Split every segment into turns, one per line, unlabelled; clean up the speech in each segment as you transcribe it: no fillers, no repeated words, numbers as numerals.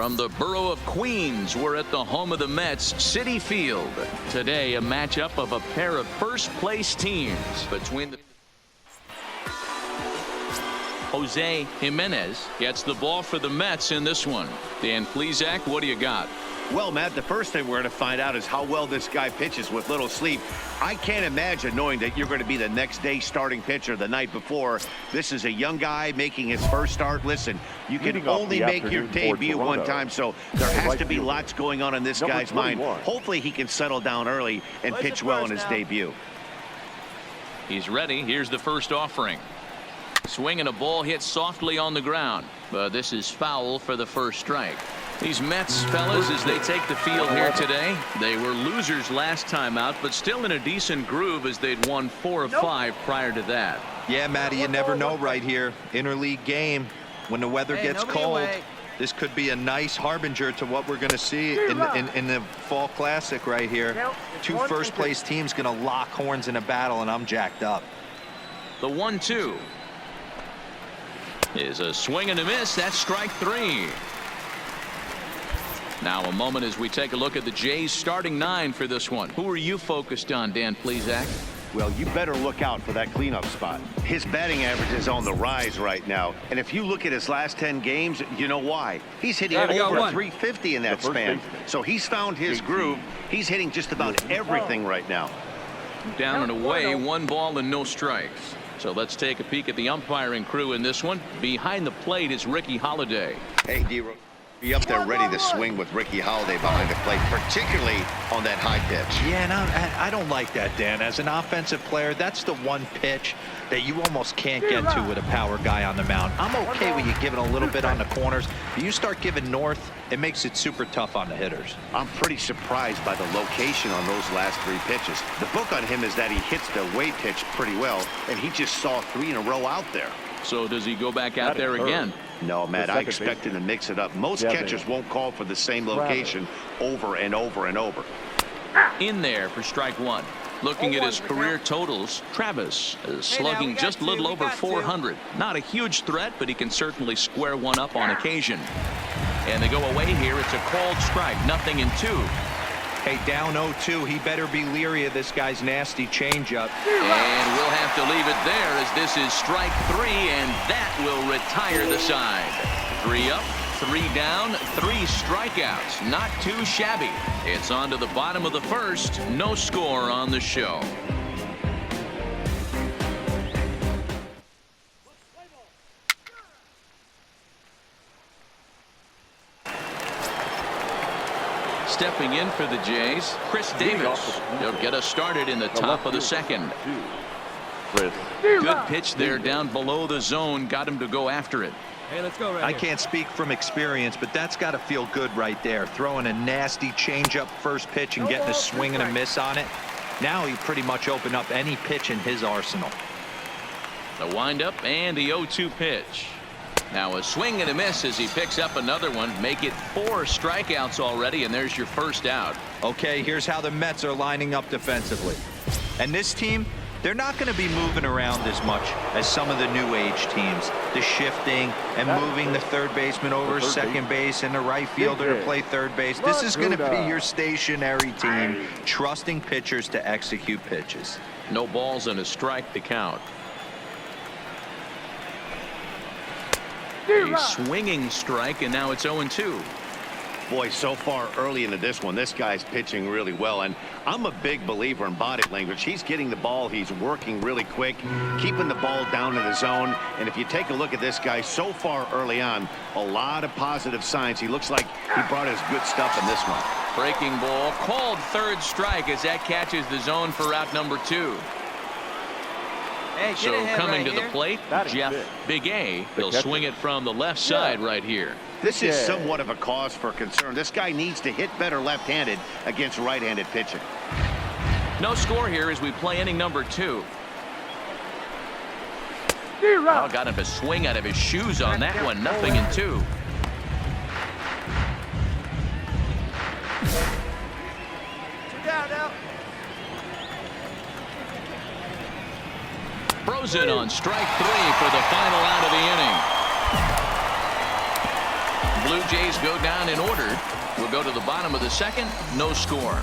From the borough of Queens, we're at the home of the Mets, Citi Field. Today, a matchup of a pair of first-place teams between the... Jose Jimenez gets the ball for the Mets in this one. Dan Plesac, what do you got?
Well, Matt, the first thing we're going to find out is how well this guy pitches with little sleep. I can't imagine knowing that you're going to be the next day starting pitcher the night before. This is a young guy making his first start. Listen, you can only make your debut one time, so there has to be lots going on in this guy's mind. Hopefully he can settle down early and pitch well in his debut.
He's ready. Here's the first offering. Swinging a ball hit softly on the ground, but this is foul for the first strike. These Mets fellas, as they take the field here today, they were losers last time out, but still in a decent groove as they'd won 4 of 5 prior to that.
Yeah, Matty, you never know right here. Interleague game, when the weather gets cold, this could be a nice harbinger to what we're going to see in the Fall Classic right here. 2 first-place teams going to lock horns in a battle, and I'm jacked up.
The 1-2 is a swing and a miss. That's strike 3. Now a moment as we take a look at the Jays starting 9 for this one. Who are you focused on, Dan Plesac?
Well, you better look out for that cleanup spot. His batting average is on the rise right now. And if you look at his last 10 games, you know why. He's hitting over 350 in that span. So he's found his groove. He's hitting just about everything right now.
Down and away, 1 ball and no strikes. So let's take a peek at the umpiring crew in this one. Behind the plate is Ricky Holiday.
Hey, D-Ro. Be up there ready to swing with Ricky Holiday behind the plate, particularly on that high pitch.
Yeah, and I don't like that, Dan. As an offensive player, that's the one pitch that you almost can't get to with a power guy on the mound. I'm okay with you giving a little bit on the corners, but you start giving north, it makes it super tough on the hitters.
I'm pretty surprised by the location on those last 3 pitches. The book on him is that he hits the way pitch pretty well, and he just saw 3 in a row out there.
So does he go back out there again?
No, Matt, I expect him to mix it up. Most catchers won't call for the same location over and over and over.
In there for strike 1. Looking at his career totals, Travis is slugging just a little over 400. Not a huge threat, but he can certainly square one up on occasion. And they go away here. It's a called strike. 0-2.
Hey, down 0-2. He better be leery of this guy's nasty changeup.
And we'll have to leave it there as this is strike 3, and that will retire the side. 3 up, 3 down, 3 strikeouts. Not too shabby. It's on to the bottom of the first. No score on the show. Stepping in for the Jays, Chris Davis. He'll get us started in the top of the second. Good pitch there down below the zone. Got him to go after it.
Hey, let's go right
I
here.
can't speak from experience, but that's got to feel good right there. Throwing a nasty changeup first pitch and getting a swing and a miss on it. Now he pretty much opened up any pitch in his arsenal.
The windup and the 0-2 pitch. Now a swing and a miss as he picks up another one. Make it 4 strikeouts already, and there's your first out.
Okay, here's how the Mets are lining up defensively. And this team, they're not going to be moving around as much as some of the new age teams. The shifting and moving the third baseman over second base and the right fielder to play third base. This is going to be your stationary team, trusting pitchers to execute pitches.
No balls and a strike to count. A swinging strike, and now it's 0-2.
Boy, so far early into this one, this guy's pitching really well, and I'm a big believer in body language. He's getting the ball, he's working really quick, keeping the ball down in the zone. And if you take a look at this guy so far early on, a lot of positive signs. He looks like he brought his good stuff in this one.
Breaking ball called third strike as that catches the zone for out number 2.
Hey,
so coming to the plate, Jeff Big A. He'll swing it from the left side right here.
This is somewhat of a cause for concern. This guy needs to hit better left-handed against right-handed pitching.
No score here as we play inning number 2. Oh, got him to swing out of his shoes on that one. 0-2. Frozen on strike 3 for the final out of the inning. Blue Jays go down in order. We'll go to the bottom of the second. No score.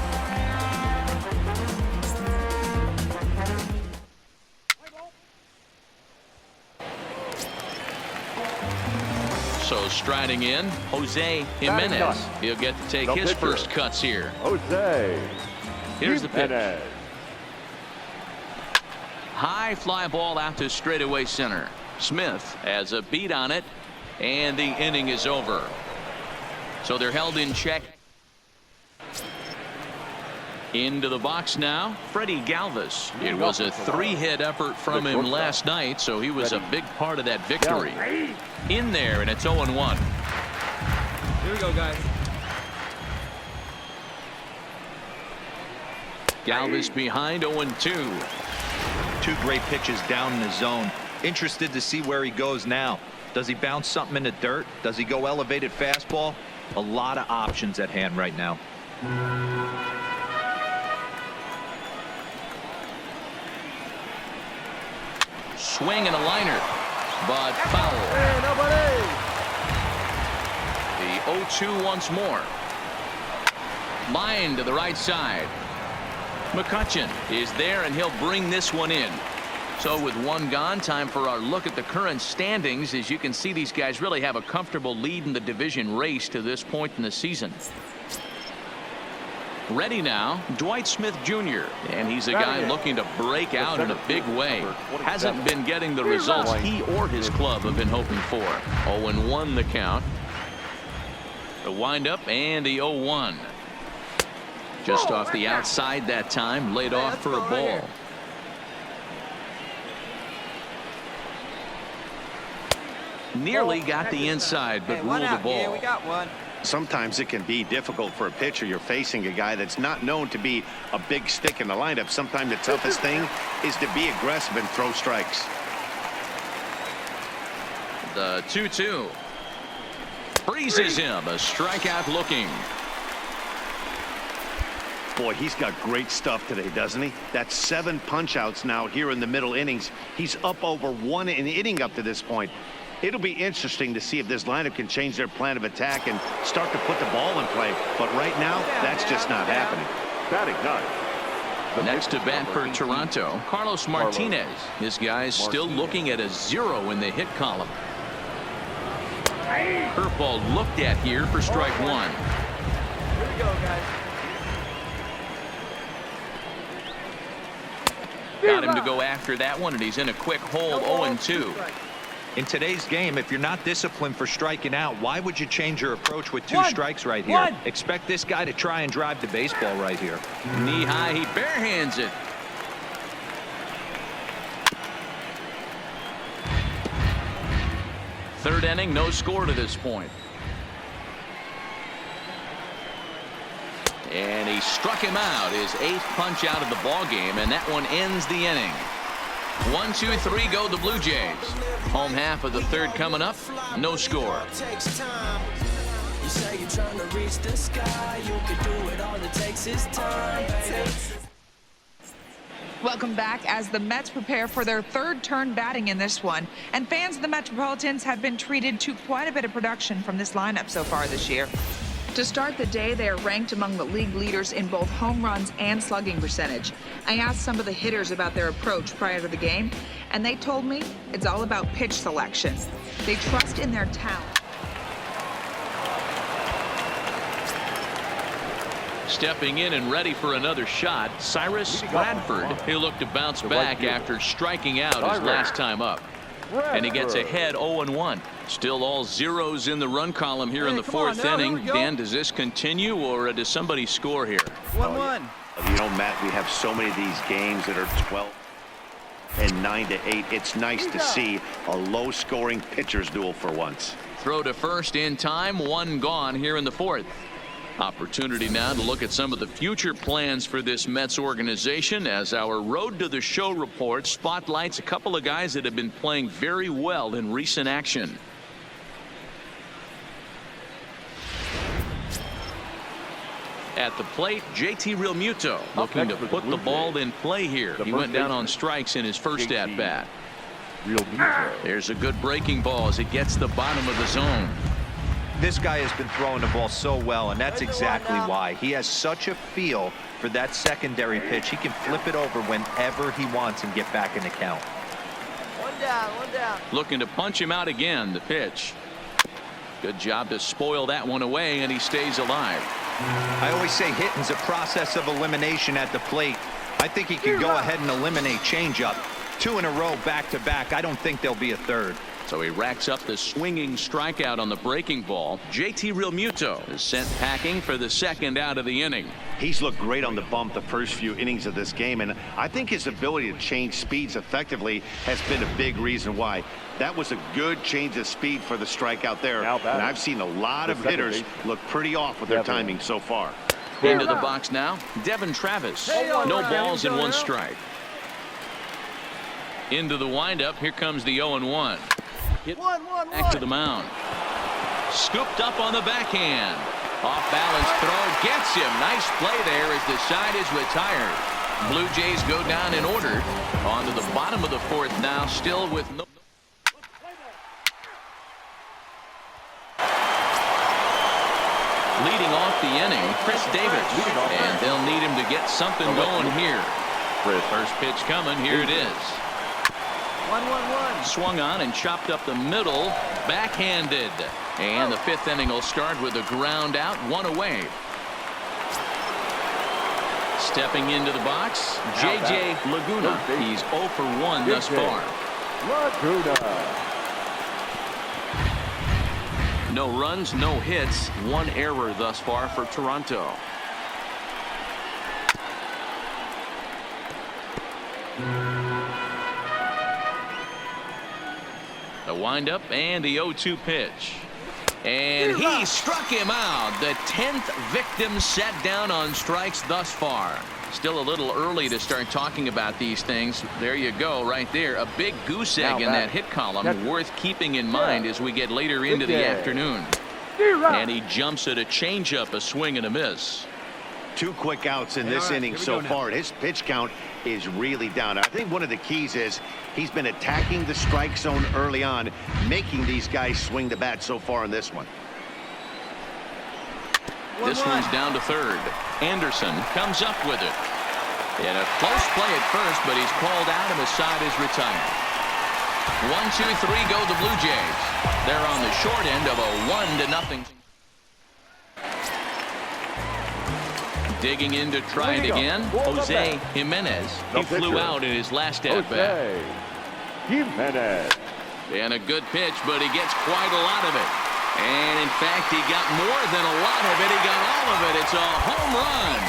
So striding in, Jose Jimenez. He'll get to take his first cuts here.
Jose.
Here's the pitch. High fly ball out to straightaway center. Smith has a beat on it, and the inning is over. So they're held in check. Into the box now, Freddie Galvis. It was a 3-hit effort from him last night, so he was a big part of that victory. In there, and it's 0-1.
Here we go, guys.
Galvis behind 0-2.
Two great pitches down in the zone. Interested to see where he goes now. Does he bounce something in the dirt? Does he go elevated fastball? A lot of options at hand right now.
Swing and a liner, but foul.
Hey, nobody.
The 0-2 once more. Line to the right side. McCutchen is there, and he'll bring this one in. So with one gone, time for our look at the current standings. As you can see, these guys really have a comfortable lead in the division race to this point in the season. Ready now, Dwight Smith Jr. And he's a guy looking to break out in a big way. Hasn't been getting the results he or his club have been hoping for. 0-1 the count. The windup and the 0-1. Just off the outside that time, laid off for a ball. Nearly got the inside, but ruled the ball.
Yeah, we got one.
Sometimes it can be difficult for a pitcher. You're facing a guy that's not known to be a big stick in the lineup. Sometimes the toughest thing is to be aggressive and throw strikes.
The 2-2. Freezes him. A strikeout looking.
Boy, he's got great stuff today, doesn't he? That's 7 punch-outs now here in the middle innings. He's up over 1 an inning up to this point. It'll be interesting to see if this lineup can change their plan of attack and start to put the ball in play. But right now, that's just not happening.
Batting ninth.
Next to bat for Toronto, Carlos Martinez. This guy's still looking at a 0 in the hit column. Curveball looked at here for strike 1.
Here we go, guys.
Got him to go after that one, and he's in a quick hole. 0-2.
In today's game, if you're not disciplined for striking out, why would you change your approach with 2 strikes right here? Expect this guy to try and drive the baseball right here.
Knee high, he barehands it. Third inning, no score to this point. And he struck him out, his 8th punch out of the ball game, and that one ends the inning. 1, 2, 3 go the Blue Jays. Home half of the third coming up. No score.
You say you're trying to reach the sky. You can do it, all it takes is time.
Welcome back as the Mets prepare for their 3rd turn batting in this one. And fans of the Metropolitans have been treated to quite a bit of production from this lineup so far this year. To start the day, they are ranked among the league leaders in both home runs and slugging percentage. I asked some of the hitters about their approach prior to the game, and they told me it's all about pitch selection. They trust in their talent.
Stepping in and ready for another shot, Cyrus Bradford. He'll look to bounce back after striking out his last time up. And he gets ahead 0-1. Still all zeros in the run column here in the 4th inning. Dan, does this continue, or does somebody score here?
1-1.
You know, Matt, we have so many of these games that are 12 and 9-8. It's nice to see a low-scoring pitcher's duel for once.
Throw to first in time, 1 gone here in the 4th. Opportunity now to look at some of the future plans for this Mets organization as our Road to the Show report spotlights a couple of guys that have been playing very well in recent action. At the plate, JT Realmuto looking to put the ball in play here. He went down on strikes in his first at-bat. There's a good breaking ball as it gets the bottom of the zone.
This guy has been throwing the ball so well, and that's exactly why. He has such a feel for that secondary pitch. He can flip it over whenever he wants and get back in the count.
One down, one down.
Looking to punch him out again. The pitch. Good job to spoil that one away, and he stays alive.
I always say hitting's a process of elimination at the plate. I think he can go ahead and eliminate changeup. 2 in a row back-to-back. I don't think there'll be a third.
So he racks up the swinging strikeout on the breaking ball. JT Realmuto is sent packing for the second out of the inning.
He's looked great on the bump the first few innings of this game, and I think his ability to change speeds effectively has been a big reason why. That was a good change of speed for the strikeout there, and I've seen a lot of hitters look pretty off with their timing so far.
Into the box now, Devin Travis. No balls and 1 strike. Into the windup, here comes the 0-1. Hit back to the mound. Scooped up on the backhand. Off balance throw gets him. Nice play there as the side is retired. Blue Jays go down in order. On to the bottom of the 4th now, still with no. Leading off the inning, Chris Davis. And they'll need him to get something going here. First pitch coming. Here it is.
1-1-1.
Swung on and chopped up the middle, backhanded. And the 5th inning will start with a ground out, 1 away. Stepping into the box, J.J. Laguna. He's 0 for 1 thus far.
Laguna.
No runs, no hits, 1 error thus far for Toronto. The windup and the 0-2 pitch. And he struck him out. The 10th victim set down on strikes thus far. Still a little early to start talking about these things. There you go, right there. A big goose egg in that hit column, worth keeping in mind as we get later into the afternoon. And he jumps at a changeup, a swing and a miss.
2 quick outs in this inning so far. His pitch count is really down. I think one of the keys is he's been attacking the strike zone early on, making these guys swing the bat so far in this one.
This one's down to 3rd. Anderson comes up with it. And a close play at first, but he's called out and the side is retired. 1-2-3 go the Blue Jays. They're on the short end of a 1-0. Digging in to try it again, Jose Jimenez. He flew out in his last at-bat.
Jimenez.
And a good pitch, but he gets quite a lot of it. And in fact, he got more than a lot of it. He got all of it. It's a home run.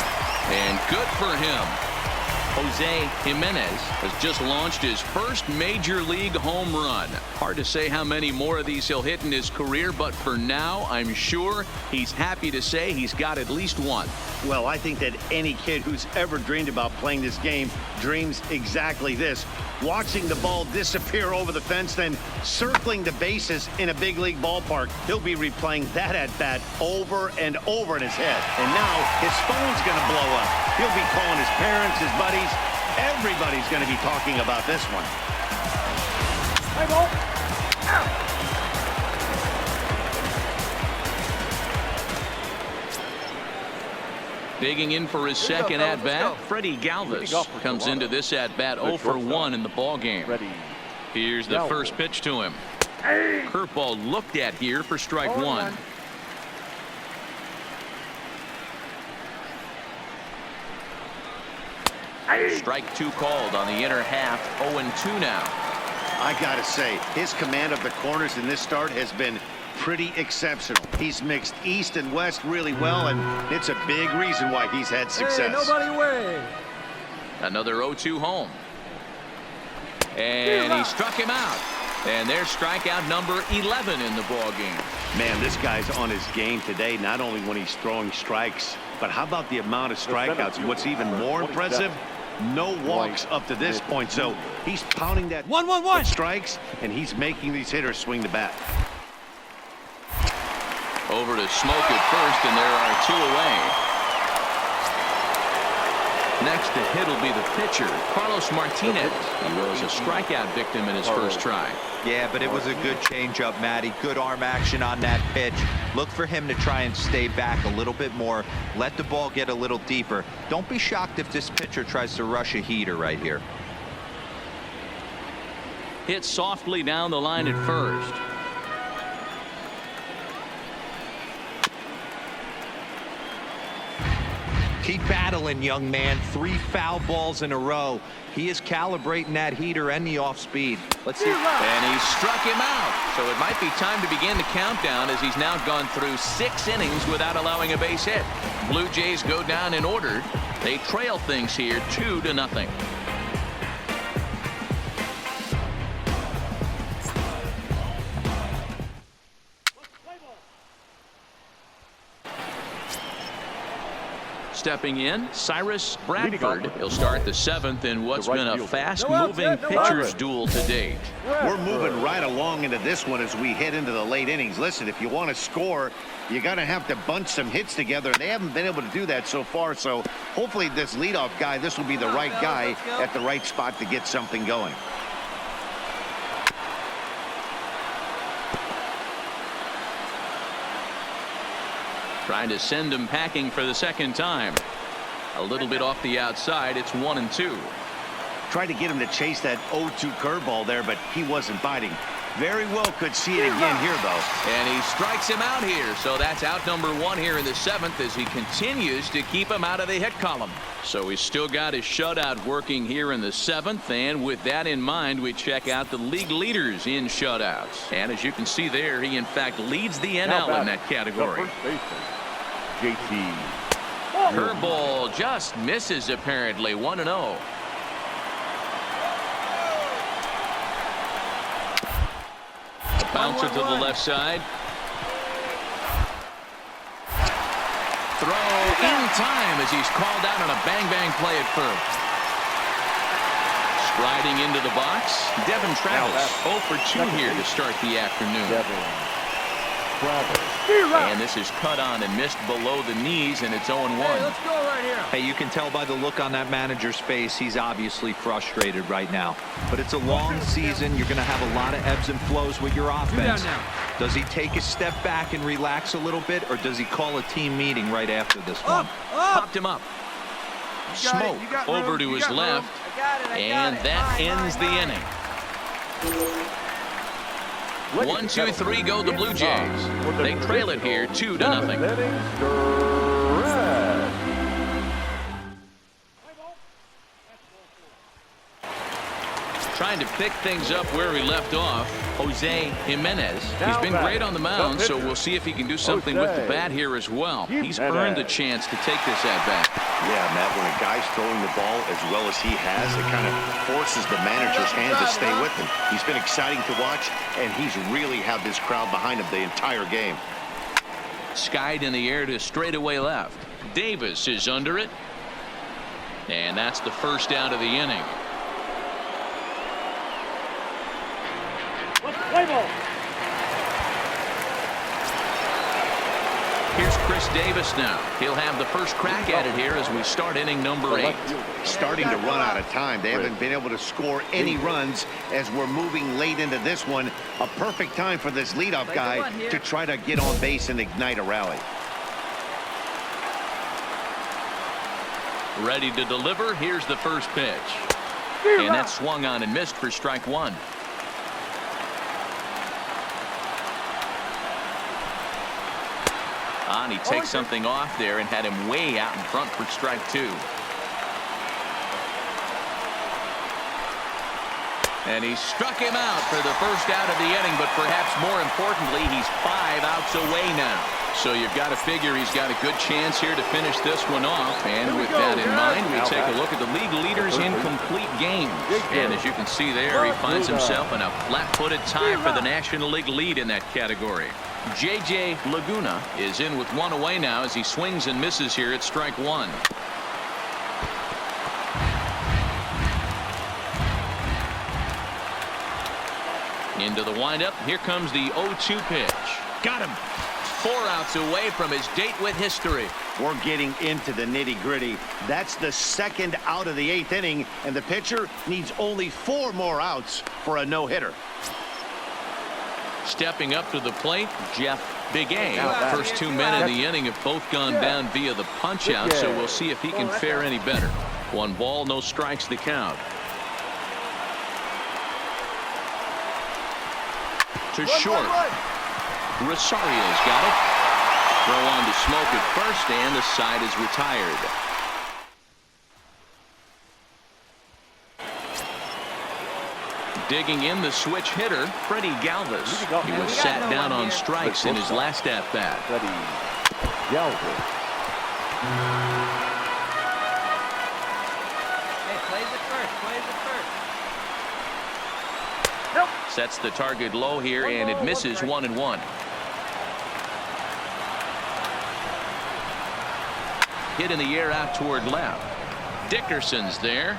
And good for him. Jose Jimenez has just launched his first major league home run. Hard to say how many more of these he'll hit in his career, but for now, I'm sure he's happy to say he's got at least 1.
Well, I think that any kid who's ever dreamed about playing this game dreams exactly this. Watching the ball disappear over the fence, then circling the bases in a big league ballpark. He'll be replaying that at-bat over and over in his head. And now his phone's going to blow up. He'll be calling his parents, his buddies. Everybody's going to be talking about this one.
Hey, ball.
Digging in for his second at-bat, Freddie Galvis comes into this at-bat 0 for 1 in the ballgame. Here's the first pitch to him. Curveball looked at here for strike 1. Strike 2 called on the inner half. 0-2 now.
I gotta say, his command of the corners in this start has been pretty exceptional. He's mixed east and west really well, and it's a big reason why he's had success.
Hey, nobody way.
Another 0-2 home. And he struck him out. And there's strikeout number 11 in the ball game.
Man, this guy's on his game today, not only when he's throwing strikes, but how about the amount of strikeouts? What's even more impressive, no walks up to this point. So he's pounding that
1-1-1
strikes, and he's making these hitters swing the bat.
Over to Smoke at first, and there are 2 away. Next to hit will be the pitcher, Carlos Martinez. He was a strikeout victim in his first try.
Yeah, but it was a good changeup, Matty. Good arm action on that pitch. Look for him to try and stay back a little bit more. Let the ball get a little deeper. Don't be shocked if this pitcher tries to rush a heater right here.
Hit softly down the line at first.
Keep battling, young man. 3 foul balls in a row. He is calibrating that heater and the off speed. Let's see.
And he struck him out. So it might be time to begin the countdown, as he's now gone through 6 innings without allowing a base hit. Blue Jays go down in order. They trail things here 2-0. Stepping in, Cyrus Bradford. He'll start the 7th in what's been a fast-moving pitcher's duel to date.
We're moving right along into this one as we head into the late innings. Listen, if you want to score, you're going to have to bunch some hits together. They haven't been able to do that so far, so hopefully this leadoff guy, this will be the right guy at the right spot to get something going.
Trying to send him packing for the 2nd time. A little bit off the outside. It's 1-2.
Tried to get him to chase that 0-2 curveball there, but he wasn't biting. Very well could see it again here, though.
And he strikes him out here. So that's out number 1 here in the 7th as he continues to keep him out of the hit column. So he's still got his shutout working here in the 7th. And with that in mind, we check out the league leaders in shutouts. And as you can see there, he in fact leads the NL in that category.
JT.
Curveball just misses apparently. 1-0. Bouncer to the left side. Throw in time as he's called out on a bang-bang play at first. Striding into the box, Devin Travis. 0 for 2 here to start the afternoon. And this is cut on and missed below the knees, and it's 0-1.
Hey, let's go right here.
Hey, you can tell by the look on that manager's face, he's obviously frustrated right now. But it's a long season. You're going to have a lot of ebbs and flows with your offense. Does he take a step back and relax a little bit, or does he call a team meeting right after this one?
Popped him up. Smoke over to his left, and that ends the inning. 1, 2, 3 go the Blue Jays. They trail it here 2-0. Trying to pick things up where he left off, Jose Jimenez. He's been great on the mound, so we'll see if he can do something with the bat here as well. He's earned the chance to take this at bat.
Yeah, Matt, when a guy's throwing the ball as well as he has, it kind of forces the manager's hand to stay with him. He's been exciting to watch, and he's really had this crowd behind him the entire game.
Skied in the air to straightaway left. Davis is under it. And that's the first out of the inning. Here's Chris Davis now. He'll have the first crack at it here as we start inning number 8.
Starting to run out of time. They haven't been able to score any runs as we're moving late into this one. A perfect time for this leadoff guy to try to get on base and ignite a rally.
Ready to deliver. Here's the first pitch. And that swung on and missed for strike 1. He takes something off there and had him way out in front for strike 2. And he struck him out for the first out of the inning, but perhaps more importantly, he's 5 outs away now. So you've got to figure he's got a good chance here to finish this one off. And with that in mind, we take a look at the league leaders in complete games. And as you can see there, he finds himself in a flat-footed tie for the National League lead in that category. J.J. Laguna is in with 1 away now as he swings and misses here at strike 1. Into the windup. Here comes the 0-2 pitch. Got him. 4 outs away from his date with history.
We're getting into the nitty-gritty. That's the second out of the 8th inning, and the pitcher needs only 4 more outs for a no-hitter.
Stepping up to the plate, Jeff Big A. First 2 men in the inning have both gone down via the punch-out, so we'll see if he can fare any better. 1 ball, no strikes the count. To short. Rosario's got it. Throw on to Smoke at first, and the side is retired. Digging in the switch hitter, Freddie Galvis. He was sat down on strikes in his last at-bat.
Freddie Galvis.
Hey, plays it first. Plays it first.
Sets the target low here, and it misses 1-1. Hit in the air out toward left. Dickerson's there.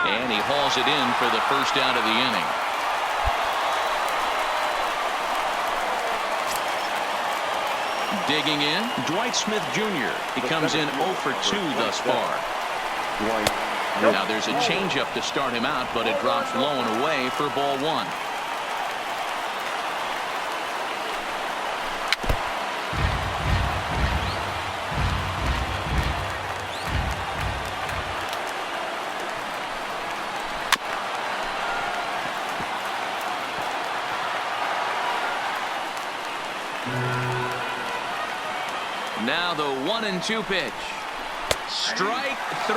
And he hauls it in for the first out of the inning. Digging in, Dwight Smith Jr. He comes in 0 for 2 thus far. Now there's a changeup to start him out, but it drops low and away for ball 1. Now the 1-2 pitch. Strike 3.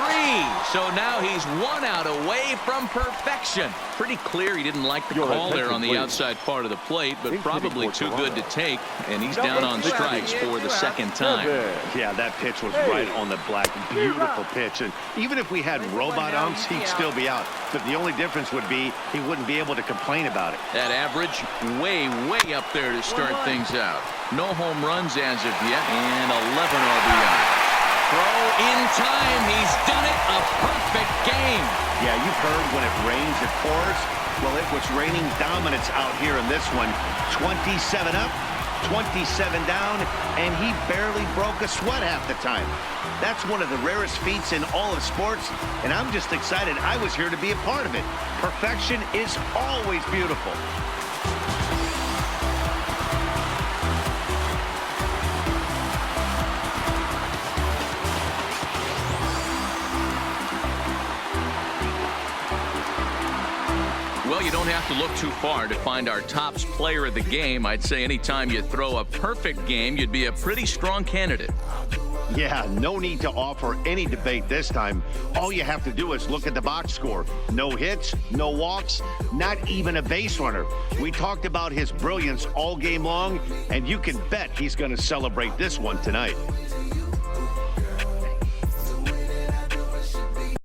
So now he's 1 out away from perfection. Pretty clear he didn't like the call there on the outside part of the plate, but probably too good to take, and he's down on strikes for the second time.
Yeah, that pitch was right on the black. Beautiful pitch. And even if we had robot umps, he'd still be out. But the only difference would be he wouldn't be able to complain about it.
That average way up there to start things out. No home runs as of yet, and 11 RBI. Throw in time. He's done it. A perfect game.
Yeah, you've heard when it rains, it pours. Well, it was raining dominance out here in this one. 27 up, 27 down, and he barely broke a sweat half the time. That's one of the rarest feats in all of sports, and I'm just excited I was here to be a part of it. Perfection is always beautiful.
Well, you don't have to look too far to find our tops player of the game. I'd say anytime you throw a perfect game, you'd be a pretty strong candidate.
Yeah, no need to offer any debate this time. All you have to do is look at the box score. No hits, no walks, not even a base runner. We talked about his brilliance all game long, and you can bet he's going to celebrate this one tonight.